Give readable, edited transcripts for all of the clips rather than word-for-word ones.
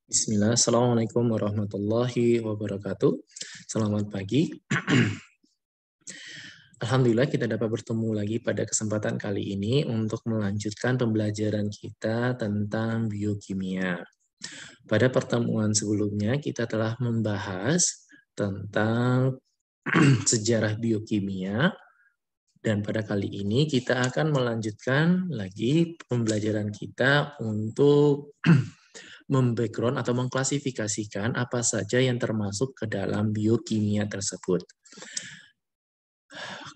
Bismillah, Assalamualaikum warahmatullahi wabarakatuh. Selamat pagi. Alhamdulillah kita dapat bertemu lagi pada kesempatan kali ini untuk melanjutkan pembelajaran kita tentang biokimia. Pada pertemuan sebelumnya kita telah membahas tentang sejarah biokimia, dan pada kali ini kita akan melanjutkan lagi pembelajaran kita untuk membackground atau mengklasifikasikan apa saja yang termasuk ke dalam biokimia tersebut.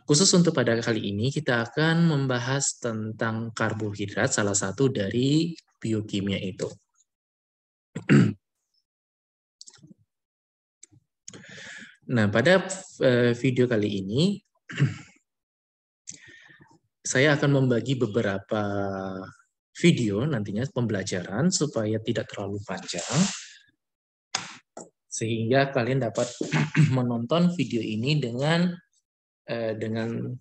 Khusus untuk pada kali ini kita akan membahas tentang karbohidrat, salah satu dari biokimia itu. Nah, pada video kali ini saya akan membagi beberapa video nantinya pembelajaran supaya tidak terlalu panjang, sehingga kalian dapat menonton video ini dengan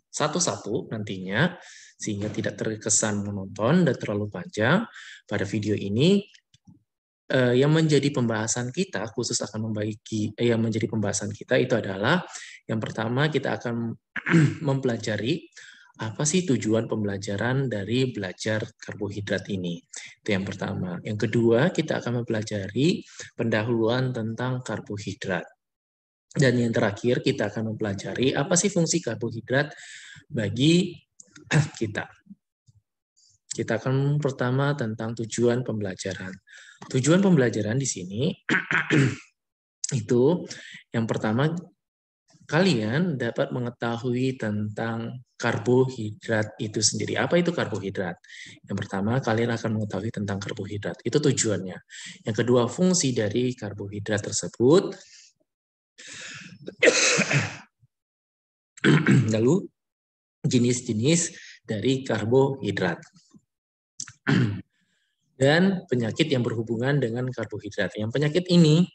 satu-satu nantinya, sehingga tidak terkesan menonton dan terlalu panjang. Pada video ini yang menjadi pembahasan kita, khusus akan membagi yang menjadi pembahasan kita itu adalah yang pertama kita akan mempelajari apa sih tujuan pembelajaran dari belajar karbohidrat ini. Itu yang pertama. Yang kedua, kita akan mempelajari pendahuluan tentang karbohidrat. Dan yang terakhir, kita akan mempelajari apa sih fungsi karbohidrat bagi kita. Kita akan pertama tentang tujuan pembelajaran. Tujuan pembelajaran di sini itu yang pertama, kalian dapat mengetahui tentang karbohidrat itu sendiri. Apa itu karbohidrat? Yang pertama, kalian akan mengetahui tentang karbohidrat. Itu tujuannya. Yang kedua, fungsi dari karbohidrat tersebut. Lalu, jenis-jenis dari karbohidrat. Dan penyakit yang berhubungan dengan karbohidrat. Yang penyakit ini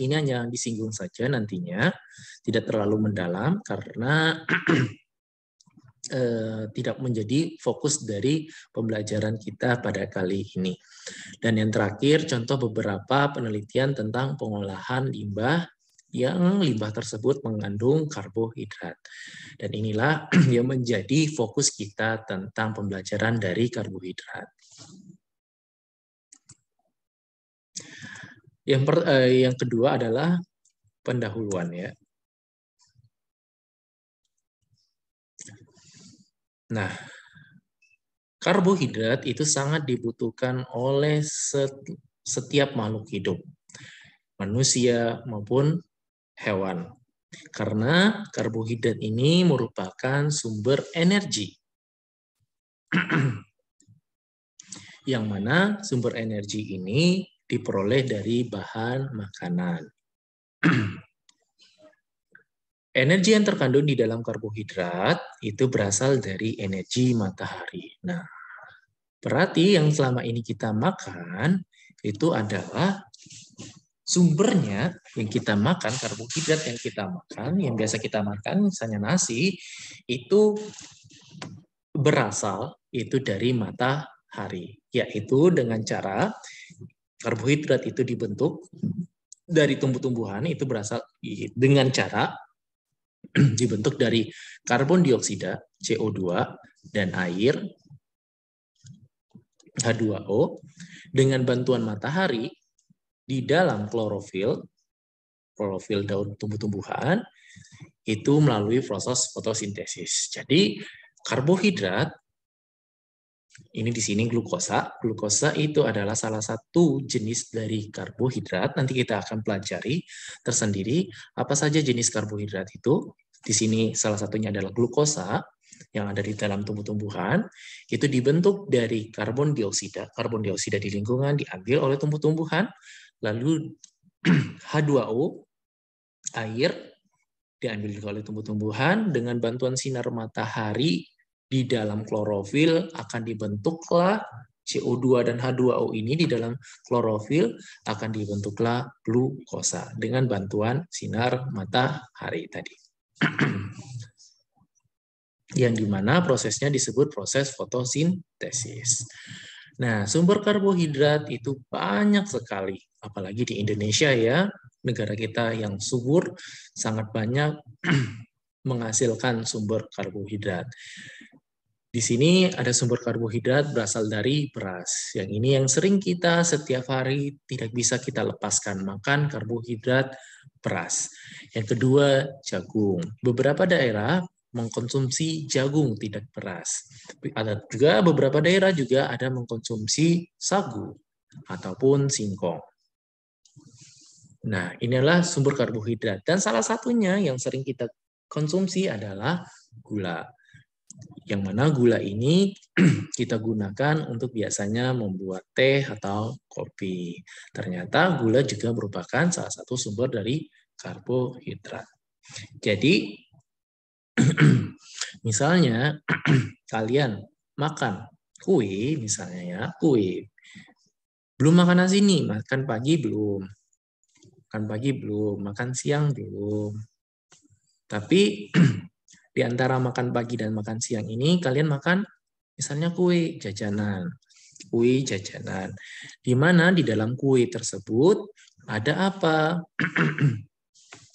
hanya disinggung saja nantinya, tidak terlalu mendalam karena tidak menjadi fokus dari pembelajaran kita pada kali ini. Dan yang terakhir, contoh beberapa penelitian tentang pengolahan limbah yang limbah tersebut mengandung karbohidrat. Dan inilah yang menjadi fokus kita tentang pembelajaran dari karbohidrat. Yang kedua adalah pendahuluan ya. Nah, karbohidrat itu sangat dibutuhkan oleh setiap makhluk hidup, manusia maupun hewan. Karena karbohidrat ini merupakan sumber energi. Yang mana sumber energi ini diperoleh dari bahan makanan. Energi yang terkandung di dalam karbohidrat itu berasal dari energi matahari. Nah, berarti yang selama ini kita makan itu adalah sumbernya yang kita makan, karbohidrat yang kita makan, yang biasa kita makan, misalnya nasi, itu berasal itu dari matahari, yaitu dengan cara karbohidrat itu dibentuk dari tumbuh-tumbuhan, itu berasal dengan cara dibentuk dari karbon dioksida, CO2, dan air, H2O, dengan bantuan matahari di dalam klorofil daun tumbuh-tumbuhan, itu melalui proses fotosintesis. Jadi, karbohidrat, ini di sini glukosa. Glukosa itu adalah salah satu jenis dari karbohidrat. Nanti kita akan pelajari tersendiri apa saja jenis karbohidrat itu. Di sini salah satunya adalah glukosa yang ada di dalam tumbuh-tumbuhan. Itu dibentuk dari karbon dioksida. Karbon dioksida di lingkungan diambil oleh tumbuh-tumbuhan. Lalu H2O, air, diambil oleh tumbuh-tumbuhan. Dengan bantuan sinar matahari di dalam klorofil akan dibentuklah CO2 dan H2O ini di dalam klorofil akan dibentuklah glukosa dengan bantuan sinar matahari tadi. Yang dimana prosesnya disebut proses fotosintesis. Nah, sumber karbohidrat itu banyak sekali, apalagi di Indonesia ya, negara kita yang subur, sangat banyak menghasilkan sumber karbohidrat. Di sini ada sumber karbohidrat berasal dari beras. Yang ini yang sering kita setiap hari tidak bisa kita lepaskan, makan karbohidrat beras. Yang kedua, jagung. Beberapa daerah mengkonsumsi jagung tidak beras. Ada juga beberapa daerah juga ada mengkonsumsi sagu ataupun singkong. Nah, inilah sumber karbohidrat. Dan salah satunya yang sering kita konsumsi adalah gula. Yang mana gula ini kita gunakan untuk biasanya membuat teh atau kopi. Ternyata gula juga merupakan salah satu sumber dari karbohidrat. Jadi, misalnya kalian makan kue, misalnya ya, kue. Belum makan nasi nih, makan pagi belum. Makan pagi belum, makan siang belum. Tapi di antara makan pagi dan makan siang ini, kalian makan misalnya kue jajanan. Kue jajanan. Di mana di dalam kue tersebut ada apa?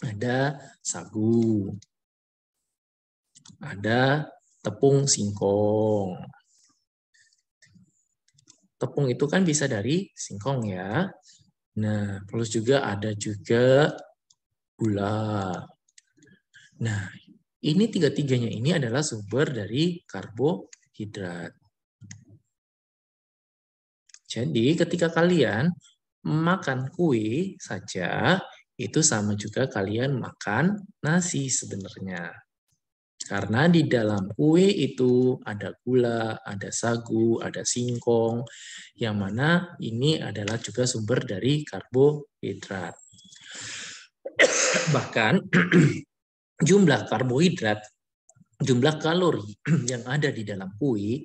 Ada sagu. Ada tepung singkong. Tepung itu kan bisa dari singkong ya. Nah, plus juga ada juga gula. Nah, ini tiga-tiganya ini adalah sumber dari karbohidrat. Jadi ketika kalian makan kue saja, itu sama juga kalian makan nasi sebenarnya. Karena di dalam kue itu ada gula, ada sagu, ada singkong, yang mana ini adalah juga sumber dari karbohidrat. Bahkan jumlah karbohidrat, jumlah kalori yang ada di dalam kue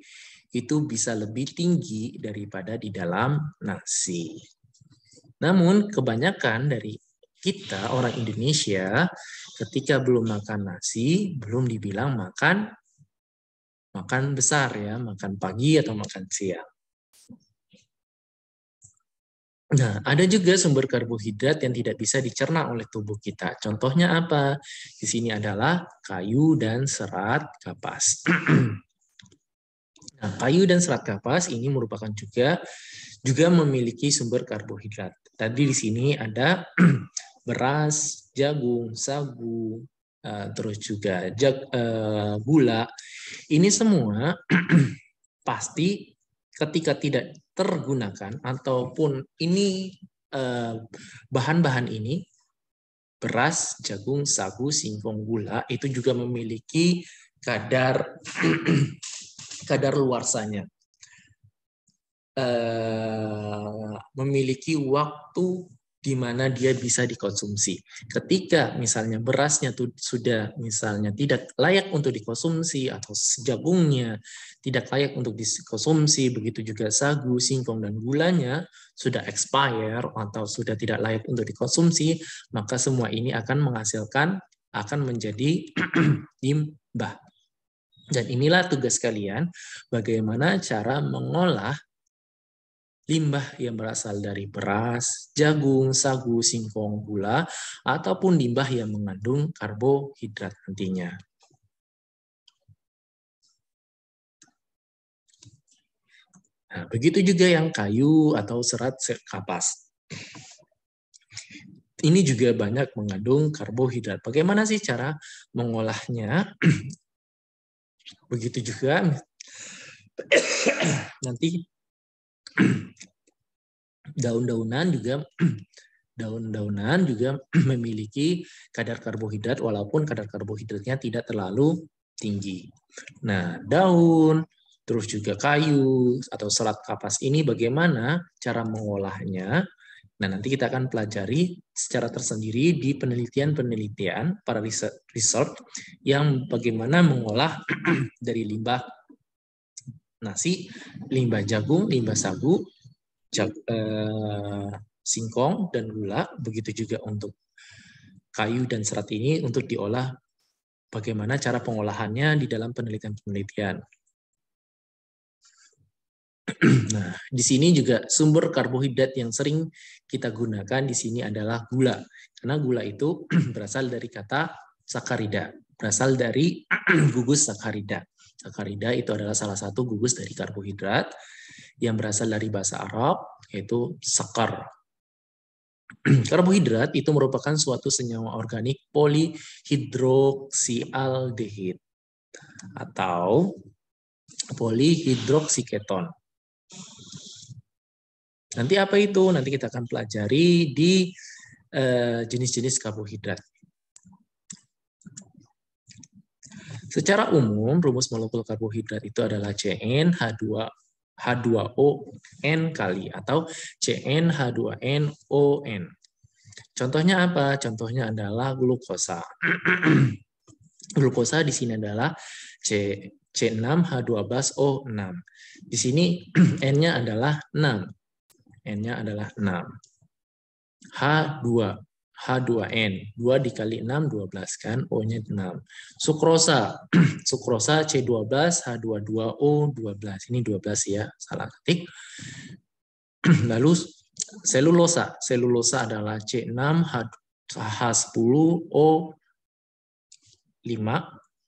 itu bisa lebih tinggi daripada di dalam nasi. Namun kebanyakan dari kita orang Indonesia ketika belum makan nasi, belum dibilang makan besar ya, makan pagi atau makan siang. Nah, ada juga sumber karbohidrat yang tidak bisa dicerna oleh tubuh kita. Contohnya apa? Di sini adalah kayu dan serat kapas. Nah, kayu dan serat kapas ini merupakan juga memiliki sumber karbohidrat. Tadi di sini ada beras, jagung, sagu, terus juga gula. Ini semua pasti ketika tidak tergunakan ataupun ini bahan-bahan ini beras, jagung, sagu, singkong, gula itu juga memiliki kadar kadar luarsanya. Memiliki waktu di mana dia bisa dikonsumsi. Ketika misalnya berasnya tuh sudah misalnya tidak layak untuk dikonsumsi atau jagungnya tidak layak untuk dikonsumsi, begitu juga sagu, singkong dan gulanya sudah expire atau sudah tidak layak untuk dikonsumsi, maka semua ini akan menjadi limbah. Dan inilah tugas kalian, bagaimana cara mengolah limbah yang berasal dari beras, jagung, sagu, singkong, gula, ataupun limbah yang mengandung karbohidrat nantinya. Nah, begitu juga yang kayu atau serat kapas. Ini juga banyak mengandung karbohidrat. Bagaimana sih cara mengolahnya? Begitu juga nanti daun-daunan juga memiliki kadar karbohidrat walaupun kadar karbohidratnya tidak terlalu tinggi. Nah, daun, terus juga kayu atau serat kapas ini bagaimana cara mengolahnya? Nah, nanti kita akan pelajari secara tersendiri di penelitian-penelitian para research yang bagaimana mengolah dari limbah nasi, limbah jagung, limbah sagu, singkong dan gula, begitu juga untuk kayu dan serat ini untuk diolah bagaimana cara pengolahannya di dalam penelitian-penelitian. Nah, di sini juga sumber karbohidrat yang sering kita gunakan di sini adalah gula. Karena gula itu berasal dari kata sakarida, berasal dari gugus sakarida. Sakarida itu adalah salah satu gugus dari karbohidrat yang berasal dari bahasa Arab, yaitu sakar. Karbohidrat itu merupakan suatu senyawa organik polihidroksialdehid atau polihidroksiketon. Nanti apa itu? Nanti kita akan pelajari di jenis-jenis karbohidrat. Secara umum, rumus molekul karbohidrat itu adalah CnH2O N kali atau CnH2nON. Contohnya apa? Contohnya adalah glukosa. Glukosa di sini adalah C6H12O6. Di sini N-nya adalah 6. N-nya adalah 6. H2N. 2 dikali 6, 12 kan? O-nya 6. Sukrosa. Sukrosa C12H22O12. Ini 12 ya, salah ketik. Lalu selulosa. Selulosa adalah C6H10O5.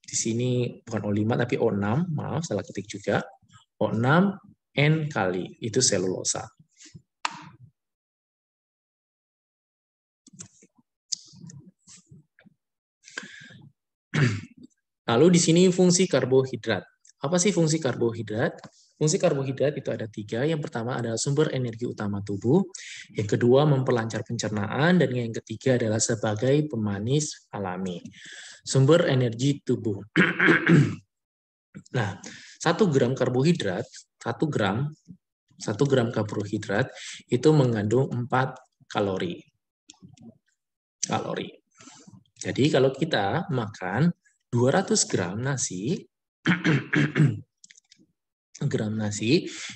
Di sini bukan O5 tapi O6. Maaf, salah ketik juga. O6 N kali. Itu selulosa. Lalu di sini fungsi karbohidrat. Apa sih fungsi karbohidrat? Fungsi karbohidrat itu ada 3. Yang pertama adalah sumber energi utama tubuh. Yang kedua memperlancar pencernaan. Dan yang ketiga adalah sebagai pemanis alami. Sumber energi tubuh. Nah, 1 gram karbohidrat, 1 gram karbohidrat itu mengandung 4 kalori. Jadi kalau kita makan 200 gram nasi,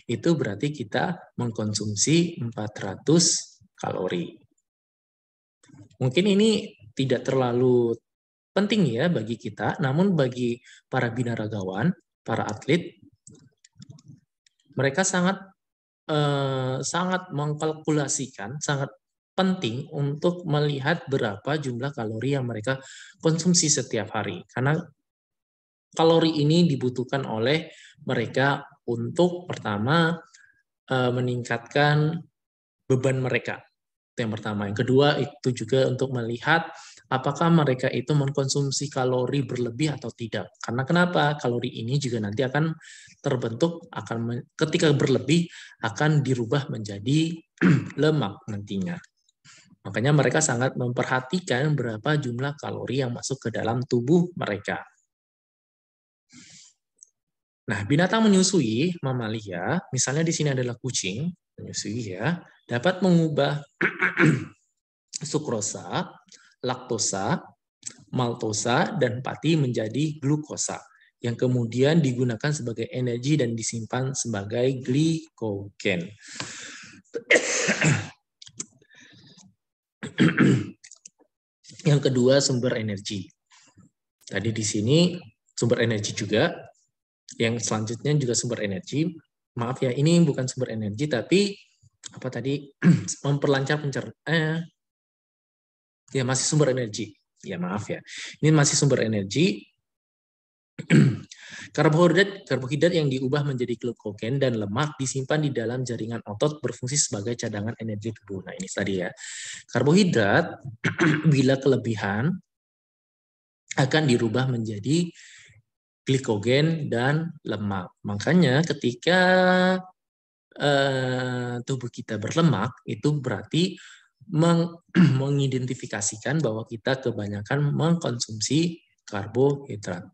itu berarti kita mengkonsumsi 400 kalori. Mungkin ini tidak terlalu penting ya bagi kita, namun bagi para binaragawan, para atlet, mereka sangat mengkalkulasikan, sangat penting untuk melihat berapa jumlah kalori yang mereka konsumsi setiap hari. Karena kalori ini dibutuhkan oleh mereka untuk pertama meningkatkan beban mereka. Itu yang pertama. Yang kedua itu juga untuk melihat apakah mereka itu mengkonsumsi kalori berlebih atau tidak. Karena kenapa? Kalori ini juga nanti akan terbentuk, ketika berlebih akan dirubah menjadi lemak nantinya. Makanya mereka sangat memperhatikan berapa jumlah kalori yang masuk ke dalam tubuh mereka. Nah, binatang menyusui, mamalia, misalnya di sini adalah kucing, menyusui ya, dapat mengubah sukrosa, laktosa, maltosa, dan pati menjadi glukosa, yang kemudian digunakan sebagai energi dan disimpan sebagai glikogen. Yang kedua, sumber energi. Tadi di sini sumber energi juga. Yang selanjutnya juga sumber energi. Maaf ya, ini bukan sumber energi, tapi apa tadi? Memperlancar pencernaan. Ya, masih sumber energi. Ya, maaf ya. Ini masih sumber energi. Karbohidrat yang diubah menjadi glukogen dan lemak disimpan di dalam jaringan otot berfungsi sebagai cadangan energi tubuh. Nah, ini tadi ya. Karbohidrat bila kelebihan akan dirubah menjadi glikogen dan lemak. Makanya ketika tubuh kita berlemak, itu berarti mengidentifikasikan bahwa kita kebanyakan mengkonsumsi karbohidrat.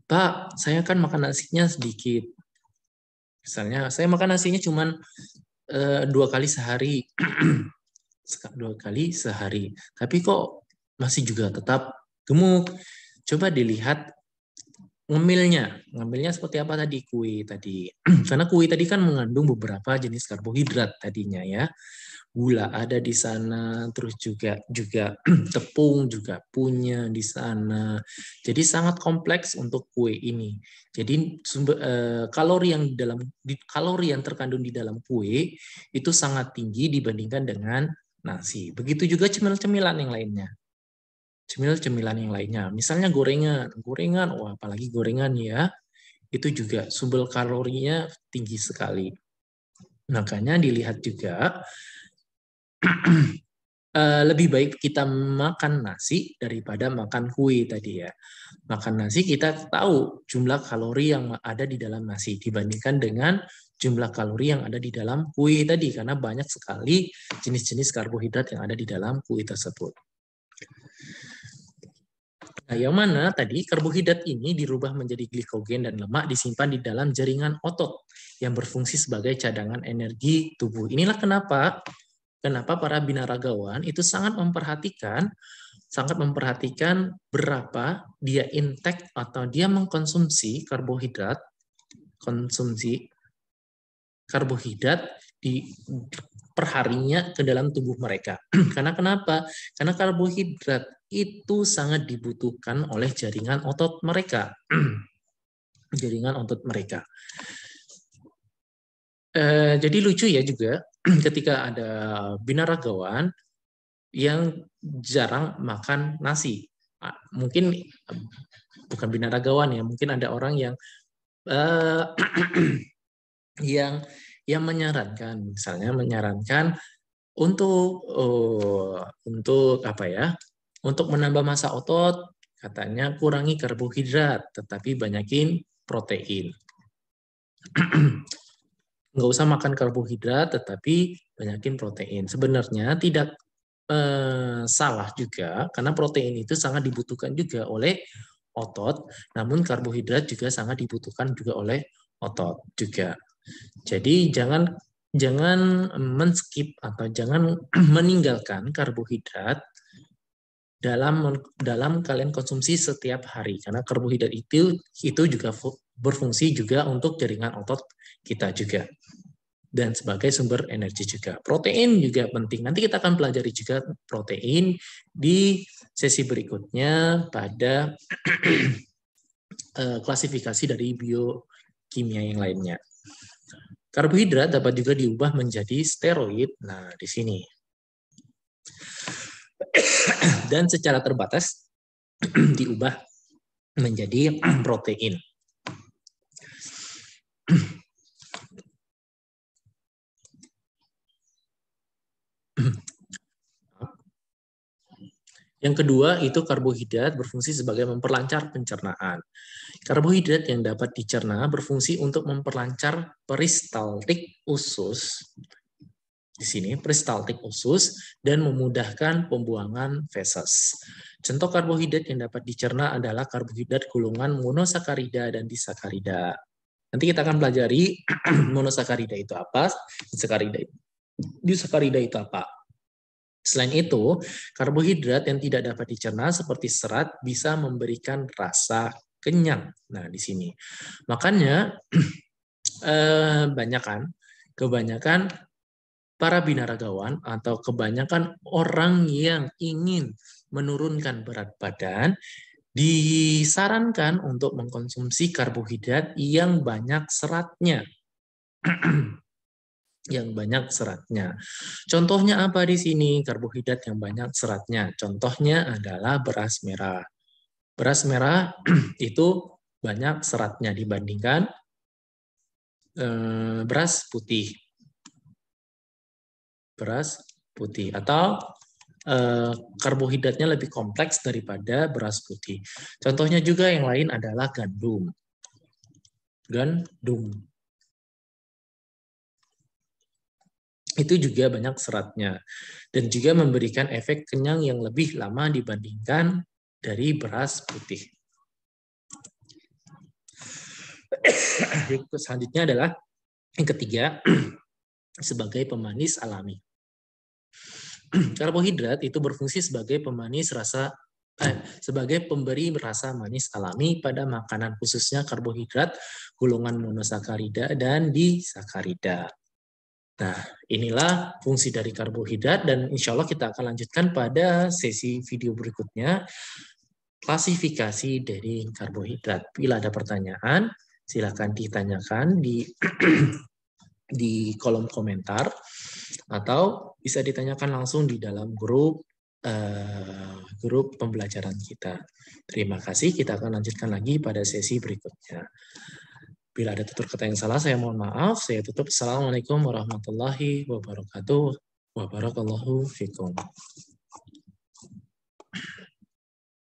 Pak, saya kan makan nasinya sedikit. Misalnya, saya makan nasinya cuma 2 kali sehari. 2 kali sehari. Tapi kok masih juga tetap gemuk? Coba dilihat ngemilnya seperti apa tadi kue tadi? Karena kue tadi kan mengandung beberapa jenis karbohidrat tadinya ya. Gula ada di sana, terus juga tepung juga punya di sana. Jadi sangat kompleks untuk kue ini. Jadi kalori yang terkandung di dalam kue itu sangat tinggi dibandingkan dengan nasi. Begitu juga cemilan-cemilan yang lainnya. Cemilan-cemilan yang lainnya, misalnya gorengan, wah apalagi gorengan ya, itu juga sumber kalorinya tinggi sekali. Makanya dilihat juga lebih baik kita makan nasi daripada makan kue tadi ya. Makan nasi kita tahu jumlah kalori yang ada di dalam nasi dibandingkan dengan jumlah kalori yang ada di dalam kue tadi, karena banyak sekali jenis-jenis karbohidrat yang ada di dalam kue tersebut. Nah, yang mana tadi karbohidrat ini dirubah menjadi glikogen dan lemak disimpan di dalam jaringan otot yang berfungsi sebagai cadangan energi tubuh. Inilah kenapa para binaragawan itu sangat memperhatikan berapa dia intake atau dia mengkonsumsi karbohidrat di perharinya ke dalam tubuh mereka. Karena kenapa? Karena karbohidrat itu sangat dibutuhkan oleh jaringan otot mereka. Jaringan otot mereka. Jadi lucu ya juga ketika ada binaragawan yang jarang makan nasi. Mungkin bukan binaragawan ya, mungkin ada orang yang yang menyarankan, misalnya menyarankan untuk apa ya? Untuk menambah massa otot, katanya kurangi karbohidrat, tetapi banyakin protein. Nggak usah makan karbohidrat, tetapi banyakin protein. Sebenarnya tidak salah juga, karena protein itu sangat dibutuhkan juga oleh otot, namun karbohidrat juga sangat dibutuhkan juga oleh otot juga. Jadi jangan men-skip atau jangan meninggalkan karbohidrat dalam kalian konsumsi setiap hari, karena karbohidrat itu juga berfungsi juga untuk jaringan otot kita juga dan sebagai sumber energi juga. Protein juga penting. Nanti kita akan pelajari juga protein di sesi berikutnya pada klasifikasi dari biokimia yang lainnya. Karbohidrat dapat juga diubah menjadi steroid. Nah, di sini. Dan secara terbatas diubah menjadi protein. Yang kedua itu karbohidrat berfungsi sebagai memperlancar pencernaan. Karbohidrat yang dapat dicerna berfungsi untuk memperlancar peristaltik usus. Di sini peristaltik usus dan memudahkan pembuangan feses. Contoh karbohidrat yang dapat dicerna adalah karbohidrat golongan monosakarida dan disakarida. Nanti kita akan pelajari monosakarida itu apa, disakarida itu apa. Selain itu, karbohidrat yang tidak dapat dicerna seperti serat bisa memberikan rasa kenyang. Nah, di sini. Makanya kebanyakan para binaragawan atau kebanyakan orang yang ingin menurunkan berat badan disarankan untuk mengkonsumsi karbohidrat yang banyak seratnya. Yang banyak seratnya. Contohnya apa di sini? Karbohidrat yang banyak seratnya. Contohnya adalah beras merah. Beras merah itu banyak seratnya dibandingkan beras putih. Beras putih atau karbohidratnya lebih kompleks daripada beras putih. Contohnya juga yang lain adalah gandum. Itu juga banyak seratnya dan juga memberikan efek kenyang yang lebih lama dibandingkan dari beras putih. Selanjutnya adalah yang ketiga, sebagai pemanis alami. Karbohidrat itu berfungsi sebagai pemanis rasa sebagai pemberi rasa manis alami pada makanan, khususnya karbohidrat, golongan monosakarida dan disakarida. Nah, inilah fungsi dari karbohidrat, dan insya Allah kita akan lanjutkan pada sesi video berikutnya, klasifikasi dari karbohidrat. Bila ada pertanyaan, silakan ditanyakan di kolom komentar, atau bisa ditanyakan langsung di dalam grup pembelajaran kita. Terima kasih, kita akan lanjutkan lagi pada sesi berikutnya. Bila ada tutur kata yang salah, saya mohon maaf. Saya tutup. Assalamualaikum warahmatullahi wabarakatuh. Wabarakallahu fikum.